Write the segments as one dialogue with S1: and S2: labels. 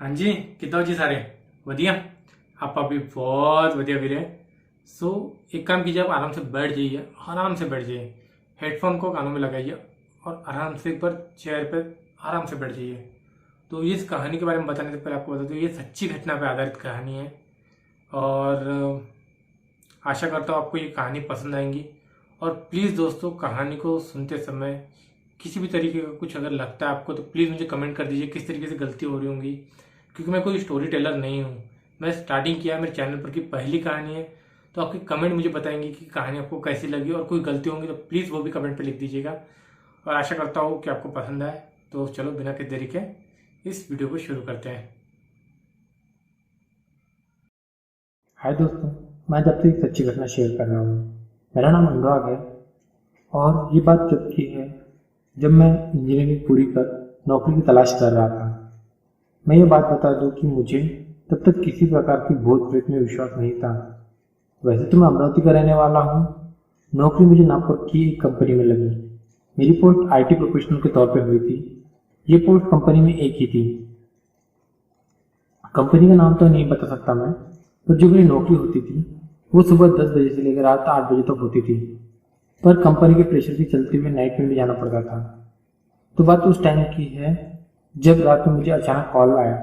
S1: हाँ जी, कितना हो जी सारे बढ़िया। आप भी बहुत बढ़िया ਵੀਰੇ। सो एक काम कीजिए, आप आराम से बैठ जाइए, आराम से बैठ जाइए, हेडफोन को कानों में लगाइए और आराम से एक बार चेयर पर आराम से बैठ जाइए। तो इस कहानी के बारे में बताने से पहले आपको बता दूं, ये सच्ची घटना पर आधारित कहानी है और आशा करता हूँ आपको ये कहानी पसंद आएंगी। और प्लीज़ दोस्तों, कहानी को सुनते समय किसी भी तरीके का कुछ अगर लगता है आपको तो प्लीज़ मुझे कमेंट कर दीजिए किस तरीके से गलती हो रही होंगी, क्योंकि मैं कोई स्टोरी टेलर नहीं हूँ। मैं स्टार्टिंग किया मेरे चैनल पर की पहली कहानी है, तो आपके कमेंट मुझे बताएंगे कि कहानी आपको कैसी लगी और कोई गलती होंगी तो प्लीज़ वो भी कमेंट पर लिख दीजिएगा और आशा करता हूँ कि आपको पसंद आए। तो चलो बिना किसी देरी के इस वीडियो को शुरू करते हैं।
S2: हाय दोस्तों, मैं जब से एक सच्ची घटना शेयर कर रहा हूँ। मेरा नाम अनुराग है और ये बात जब की है जब मैं इंजीनियरिंग पूरी कर नौकरी की तलाश कर रहा था। मैं ये बात बता दूँ कि मुझे तब तक किसी प्रकार की भूत प्रेत में विश्वास नहीं था। वैसे तो मैं अमरावती का रहने वाला हूँ। नौकरी मुझे नागपुर की एक कंपनी में लगी। मेरी पोस्ट आईटी प्रोफेशनल के तौर पर हुई थी। ये पोस्ट कंपनी में एक ही थी। कंपनी का नाम तो नहीं बता सकता मैं, पर जो मेरी नौकरी होती थी वो सुबह 10 बजे से लेकर रात 8 बजे तक होती थी। पर कंपनी के प्रेशर के चलते हुए नाइट में भी जाना पड़ता था। तो बात उस टाइम की है जब रात में मुझे अचानक कॉल आया।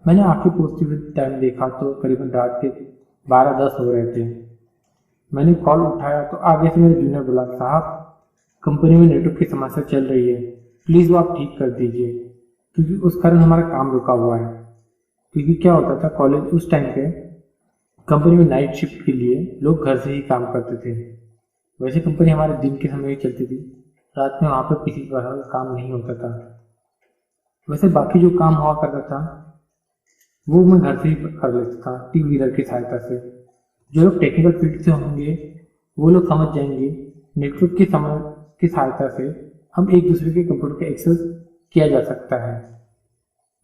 S2: मैंने आंखें पोंछते हुए टाइम देखा तो करीबन रात के 12-10 हो रहे थे। मैंने कॉल उठाया तो आगे से मेरे जूनियर बोला, साहब कंपनी में नेटवर्क की समस्या चल रही है, प्लीज़ वो आप ठीक कर दीजिए, क्योंकि उस कारण हमारा काम रुका हुआ है। क्योंकि क्या होता था, कॉलेज उस टाइम पे कंपनी में नाइट शिफ्ट के लिए लोग घर से ही काम करते थे। वैसे कंपनी हमारे दिन के समय ही चलती थी, रात में वहाँ पर किसी प्रकार का काम नहीं होता था। वैसे बाकी जो काम हुआ करता था वो मैं घर से ही कर लेता था, टीम लीडर की सहायता से। जो लोग टेक्निकल फील्ड से होंगे वो लोग समझ जाएंगे, नेटवर्क की समय की सहायता से हम एक दूसरे के कंप्यूटर का एक्सेस किया जा सकता है।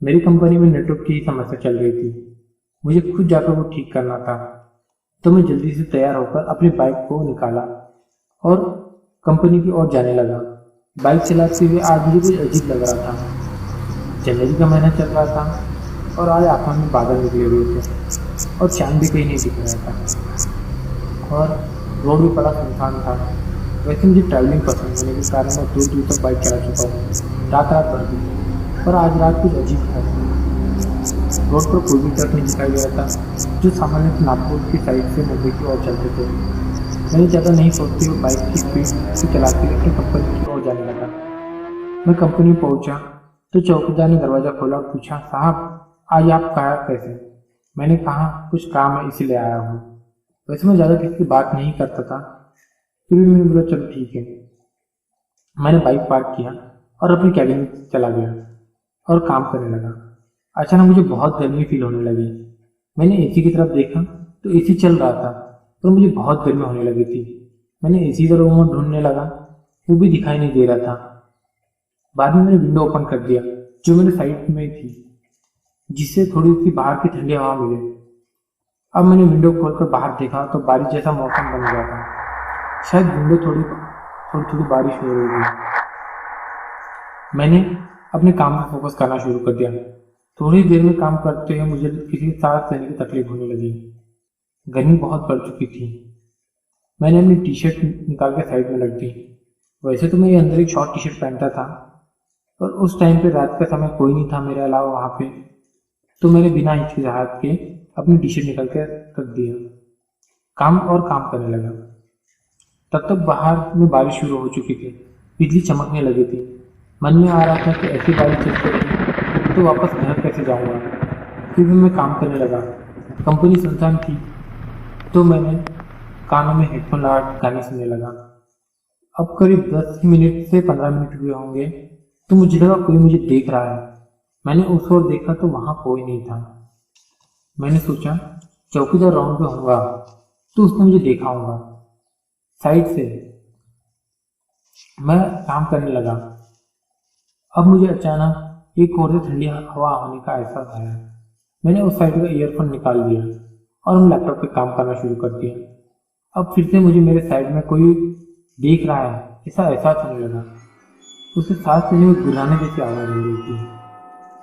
S2: मेरी कंपनी में नेटवर्क की ही समस्या चल रही थी, मुझे खुद जाकर वो ठीक करना था। तो मैं जल्दी से तैयार होकर अपनी बाइक को निकाला और कंपनी की ओर जाने लगा। बाइक चलाते हुए आज मुझे कुछ अजीब लग रहा था। जनवरी का महीना चल रहा था और आज आसमान में बादल निकले हुए थे और चांद भी कहीं नहीं दिख रहा था और रोड भी बड़ा सुनसान था। वैसे मुझे ट्रैवलिंग पसंद होने के कारण मैं दूर दूर तक बाइक चला चुका हूँ, रात रात भर भी। पर आज रात कुछ अजीब था। रोड पर कोई भी ट्रक नहीं दिखाई दे रहा था, जो सामान्य नागपुर की साइड से मुंबई की ओर चलते थे। मैंने ज़्यादा नहीं सोचते हुए बाइक की स्पीड से चलाते हुए अपनी कंपनी की ओर जाने लगा। मैं कंपनी पहुंचा तो चौकीदार ने दरवाज़ा खोला और पूछा, साहब आज आप कहा कैसे? मैंने कहा कुछ काम है इसीलिए आया हूँ। वैसे मैं ज़्यादा किसी की बात नहीं करता था, फिर भी मैंने बोला चलो ठीक है। मैंने बाइक पार्क किया और अपनी कैबिन में चला गया और काम करने लगा। अचानक मुझे बहुत गर्मी फील होने लगी। मैंने एसी की तरफ देखा तो एसी चल रहा था, पर मुझे बहुत गर्मी होने लगी थी। मैंने एसी का रूम ढूंढने लगा, वो भी दिखाई नहीं दे रहा था। बाद में मैंने विंडो ओपन कर दिया जो मेरे साइड में थी, जिससे थोड़ी सी बाहर की ठंडी हवा मिले। अब मैंने विंडो खोलकर बाहर देखा तो बारिश जैसा मौसम बन गया था। शायद विंडो थोड़ी थोड़ी थोड़ी बारिश हो रही थी। मैंने अपने काम में फोकस करना शुरू कर दिया। थोड़ी देर में काम करते हुए मुझे किसी सांस लेने की तकलीफ होने लगी। गर्मी बहुत बढ़ चुकी थी। मैंने अपनी टी शर्ट निकाल के साइड में रख दी। वैसे तो मैं अंदर एक शॉर्ट टी शर्ट पहनता था, पर उस टाइम पे रात का समय कोई नहीं था मेरे अलावा वहाँ पे। तो मैंने बिना हिचकिचाहट के अपनी टी शर्ट निकाल के रख दिया, काम करने लगा। तब तक बाहर में बारिश शुरू हो चुकी थी, बिजली चमकने लगी थी। मन में आ रहा था कि ऐसी बारिश चलती रही तो वापस घर कैसे जाऊंगा। फिर भी मैं काम करने लगा। कंपनी सुनसान थी तो मैंने कानों में हेडफोन लगा गाने सुनने लगा। अब करीब 10 मिनट से 15 मिनट हुए होंगे तो मुझे लगा कोई मुझे देख रहा है। मैंने उस ओर देखा तो वहां कोई नहीं था। मैंने सोचा चौकीदार राउंड पे होगा तो उसने मुझे देखा होगा। साइड से मैं काम करने लगा। अब मुझे अचानक एक और से ठंडी हवा होने का एहसास आया। मैंने उस साइड का ईयरफोन निकाल लिया और मैं लैपटॉप पे काम करना शुरू कर दिया। अब फिर से मुझे मेरे साइड में कोई देख रहा है ऐसा एहसास होने लगा। उससे सांस लेने में गुर्राने जैसी आवाज़ हो रही थी।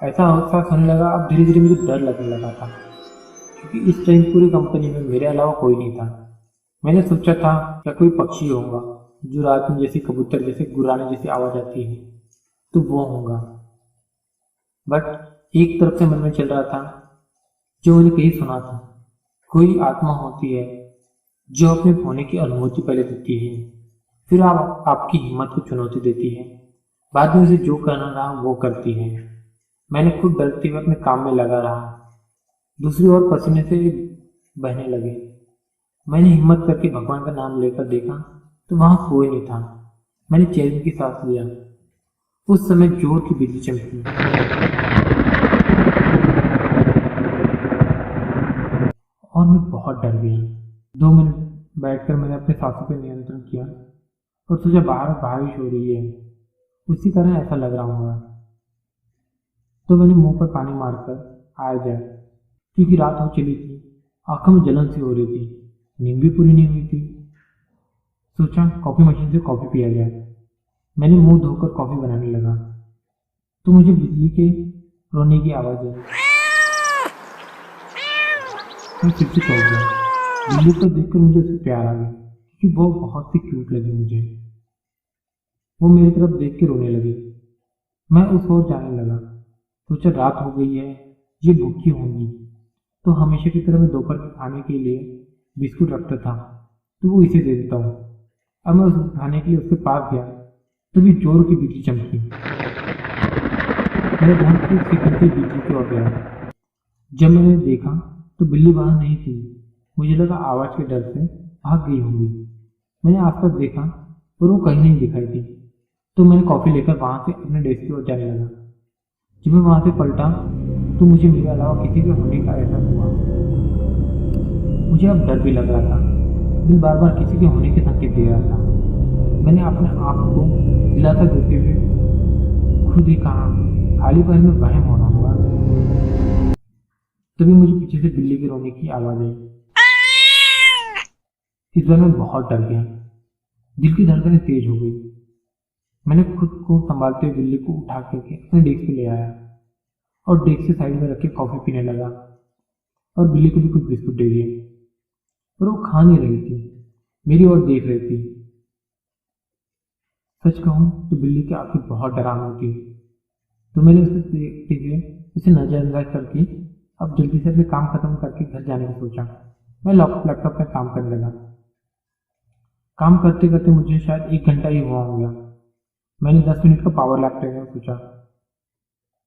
S2: ऐसा एहसास होने लगा, अब धीरे धीरे मुझे डर लगने लगा था, क्योंकि इस टाइम पूरी कंपनी में मेरे अलावा कोई नहीं था। मैंने सोचा था क्या कोई पक्षी होगा जो रात में जैसे कबूतर जैसे गुर्राने जैसी आवाज़ आती है तो वो होगा। बट एक तरफ से मन में चल रहा था जो मैंने कहीं सुना था, कोई आत्मा होती है जो अपने होने की अनुभूति पहले देती है, फिर आपकी हिम्मत को चुनौती देती है, बाद में उसे जो करना रहा वो करती है। मैंने खुद डरते हुए अपने काम में लगा रहा। दूसरी ओर पसीने से बहने लगे। मैंने हिम्मत करके भगवान का नाम लेकर देखा तो वहां कोई नहीं था। मैंने चैन की सांस लिया। उस समय जोर की बिजली चमकी और मैं बहुत डर गया। 2 मिनट बैठकर मैंने अपने सांसों पर नियंत्रण किया और सोचा बाहर बारिश हो रही है, उसी तरह ऐसा लग रहा होगा। तो मैंने मुंह पर पानी मारकर आया जाए, क्योंकि रात हो चली थी, आंखों में जलन सी हो रही थी, नींद भी पूरी नहीं हुई थी। सोचा कॉफ़ी मशीन से कॉफ़ी पिया जाए। मैंने मुंह धोकर कॉफ़ी बनाने लगा तो मुझे बिजली के रोने की आवाज़ आई। मैं फिर से सो गया। बिल्ली को देखकर मुझे उससे प्यार आ गया, क्योंकि वो बहुत ही क्यूट लगी मुझे। वो मेरी तरफ देख के रोने लगी। मैं उस ओर जाने लगा। सोचा रात हो गई है, ये भूखी होंगी, तो हमेशा की तरह मैं दोपहर के खाने के लिए बिस्कुट रखता था, तो वो इसे दे देता हूँ। अब मैं उस खाने के लिए उसके पास गया तो भी जोर की बिजली चमकी। मेरा ध्यान उसकी गिरती बिजली की ओर गया। जब मैंने देखा तो बिल्ली वहां नहीं थी। मुझे लगा आवाज के डर से भाग गई होंगी। मैंने आसपास देखा और वो कहीं नहीं दिखाई दी, तो मैंने कॉफी लेकर वहां से अपने डेस्क की ओर जाने लगा। जब मैं वहां से पलटा तो मुझे मेरे अलावा किसी के होने का एहसास हुआ। मुझे अब डर भी लग रहा था। दिल बार बार किसी के होने के संकेत दे रहा था। मैंने अपने आप को दिलासा देते हुए खुद ही कहा खाली पैर में वहम हो रहा होगा। तभी मुझे पीछे से बिल्ली के रोने की आवाज आई। इस बार मैं बहुत डर गया। दिल की धड़कनें तेज हो गई। मैंने खुद को संभालते हुए बिल्ली को उठा करके अपने डेस्क पे ले आया और डेस्क से साइड में रख के कॉफी पीने लगा और बिल्ली को भी कुछ बिस्कुट दे दिए। पर वो खा नहीं रही थी, मेरी ओर देख रही थी। सच कहूं तो बिल्ली की आंखें बहुत डरावनी थी, तो मैंने उसे देखते हुए उसे नजरअंदाज करके अब जल्दी से अपने काम खत्म करके घर जाने की सोचा। मैं लैपटॉप पे काम करने लगा। काम करते करते मुझे शायद 1 घंटा ही हुआ होगा। मैंने 10 मिनट का पावर लैप लेने का सोचा।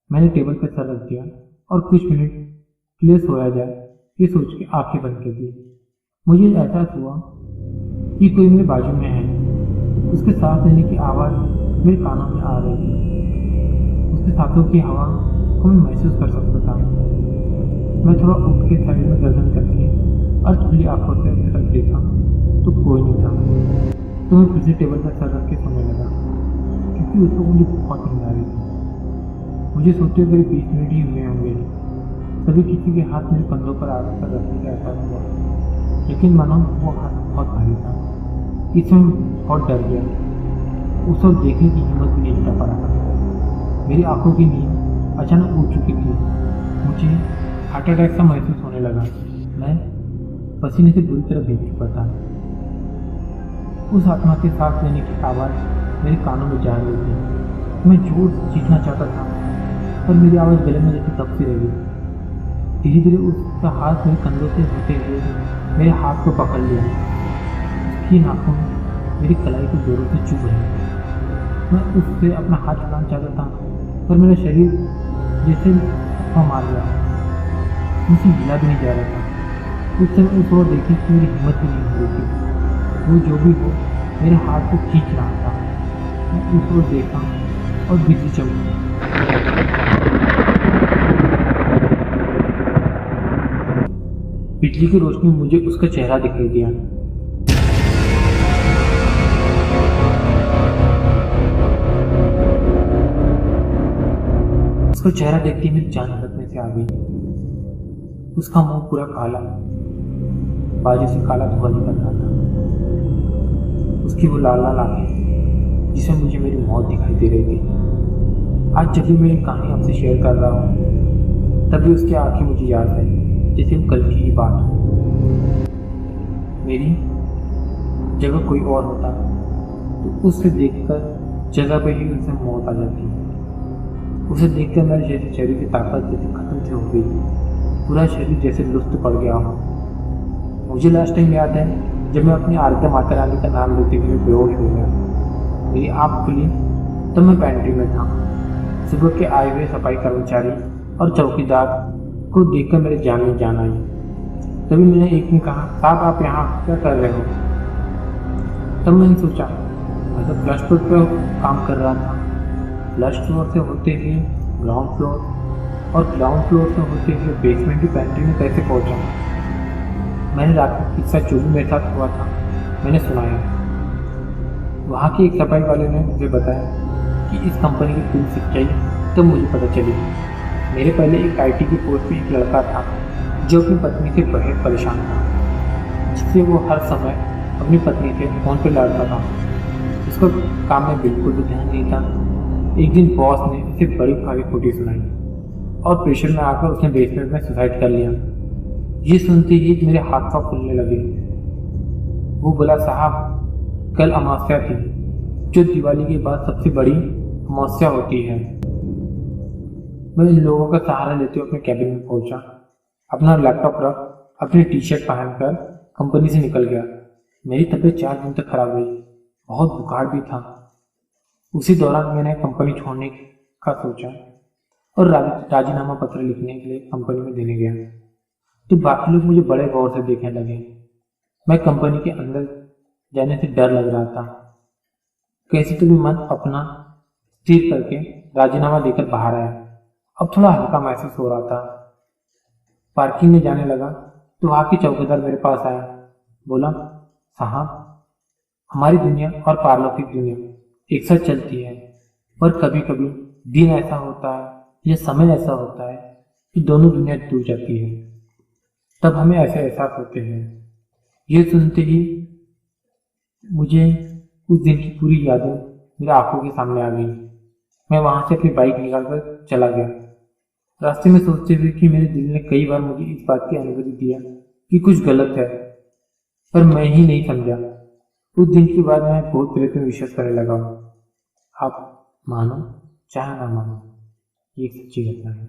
S2: मैंने टेबल पर सर रख दिया और कुछ मिनट के लिए सोया जाए ये सोच के आंखें बंद कर दी। मुझे एहसास हुआ कि कोई मेरे बाजू में है। उसके सांस लेने की आवाज़ मेरे कानों में आ रही थी। उसके सांसों की हवा को मैं महसूस कर सकता था। मैं थोड़ा उठ के साइड में गर्दन करके और खुली आंखों से उसकी तरफ देखा तो कोई नहीं था। तो मैं फिर से टेबल पर सर रख के सोने लगा, क्योंकि उसको मुझे बहुत नींद आ रही थी। मुझे सोते हुए 20 मिनट ही हुए होंगे, तभी किसी के हाथ मेरे कंधों पर आकर रखने का एहसास हुआ। लेकिन मानो वो हाथ बहुत भारी था। इसमें बहुत डर गया। उस वक्त देखने की हिम्मत भी नहीं जुटा पा रहा था। मेरी आंखों की नींद अचानक उड़ चुकी थी। मुझे हार्ट अटैक सा महसूस होने लगा। मैं पसीने से बुरी तरह भीग चुका था। उस आत्मा के सांस लेने की आवाज़ मेरे कानों में जा रही थी। मैं जोर से चीखना चाहता था, पर मेरी आवाज़ गले में जैसे दब सी रह गई। धीरे धीरे उसका हाथ मेरे कंधों से होते हुए मेरे हाथ को पकड़ लिया। उसकी नाखून मेरी कलाई को जोरों से चुभ रहे। मैं उससे अपना हाथ छुड़ाना चाहता था, पर मेरा शरीर जैसे धक्का मार गया। मुझसे हिला भी नहीं जा रहा था। उस समय उस ओर देखी कि मेरी हिम्मत भी नहीं हो रही थी। वो जो भी हो मेरे हाथ को खींच रहा था। मैं उस ओर देखा और बिजली चमकी। बिजली की रोशनी में मुझे उसका चेहरा दिखाई दिया। उसका चेहरा देखते ही मेरी जान हड़कने से आ गई। उसका मुंह पूरा काला, बाजू से काला धुआं निकल रहा था। उसकी वो लाल लाल आंखें जिसमें मुझे मेरी मौत दिखाई दे रही थी। आज जब भी मैं ये कहानी आपसे शेयर कर रहा हूँ तभी उसकी आंखें मुझे याद है जैसे वो कल की ही बात हो। मेरी जगह कोई और होता तो उसे देखकर जगह पे ही उनसे मौत आ जाती। उसे देखकर मेरे शरीर की ताकत जैसे खत्म से हो गई, पूरा शरीर जैसे लुप्त पड़ गया हो। मुझे लास्ट टाइम याद है जब मैं अपनी आरती माता रानी का नाम लेते हुए बेहोश हो गया। मेरी आँख खुली तब मैं पेंट्री में था। सुबह के आए हुए सफाई कर्मचारी और चौकीदार को देखकर मेरे जान में जान आई। तभी मैंने एक ने कहा, साहब आप यहाँ क्या कर रहे हो? तब मैंने सोचा मैं तो फर्स्ट फ्लोर पर काम कर रहा था। फर्स्ट फ्लोर से होते हुए ग्राउंड फ्लोर और ग्राउंड फ्लोर से होते हुए बेसमेंट की पेंट्री में कैसे पहुंचा। मैंने रात का किस्सा जो भी मेरे साथ हुआ था मैंने सुनाया। वहाँ के एक सफाई वाले ने मुझे बताया कि इस कंपनी की पूरी सच्चाई तब मुझे पता चली। मेरे पहले एक आईटी की पोस्ट पे एक लड़का था जो अपनी पत्नी से बेहद परेशान था, जिससे वो हर समय अपनी पत्नी से फ़ोन पे लड़ता था। उसको काम में बिल्कुल भी ध्यान नहीं था। एक दिन बॉस ने उसे बड़ी भारी खोटी सुनाई और प्रेशर में आकर उसने बेसमेंट में सुसाइड कर लिया। ये सुनते ही मेरे हाथ पाँव फूलने लगे। वो बोला, साहब कल अमावस्या थी, जो दिवाली के बाद सबसे बड़ी अमावस्या होती है। मैं इन लोगों का सहारा लेते हुए अपने कैबिन में पहुंचा। अपना लैपटॉप रख अपनी टी शर्ट पहनकर कंपनी से निकल गया। मेरी तबीयत 4 दिन तक खराब रही, बहुत बुखार भी था। उसी दौरान मैंने कंपनी छोड़ने का सोचा और राजीनामा पत्र लिखने के लिए कंपनी में देने गया तो बाकी लोग मुझे बड़े गौर से देखने लगे। मैं कंपनी के अंदर जाने से डर लग रहा था। कैसे तो भी मन अपना स्थिर करके राजीनामा देकर बाहर आया। अब थोड़ा हल्का महसूस हो रहा था। पार्किंग में जाने लगा तो वहाँ की चौकीदार मेरे पास आया। बोला, साहब हमारी दुनिया और पारलौकिक दुनिया एक साथ चलती है, पर कभी कभी दिन ऐसा होता है या समय ऐसा होता है कि दोनों दुनिया दूर जाती है, तब हमें ऐसे एहसास होते हैं। ये सुनते ही मुझे उस दिन की पूरी यादें मेरी आंखों के सामने आ गई। मैं वहाँ से अपनी बाइक निकालकर चला गया, रास्ते में सोचते हुए कि मेरे दिल ने कई बार मुझे इस बात की अनुभूति दिया कि कुछ गलत है, पर मैं ही नहीं समझा। उस दिन के बाद मैं बहुत प्रेत में विश्वास करने लगा हूँ। आप मानो चाहे ना मानो, ये एक सच्ची घटना है।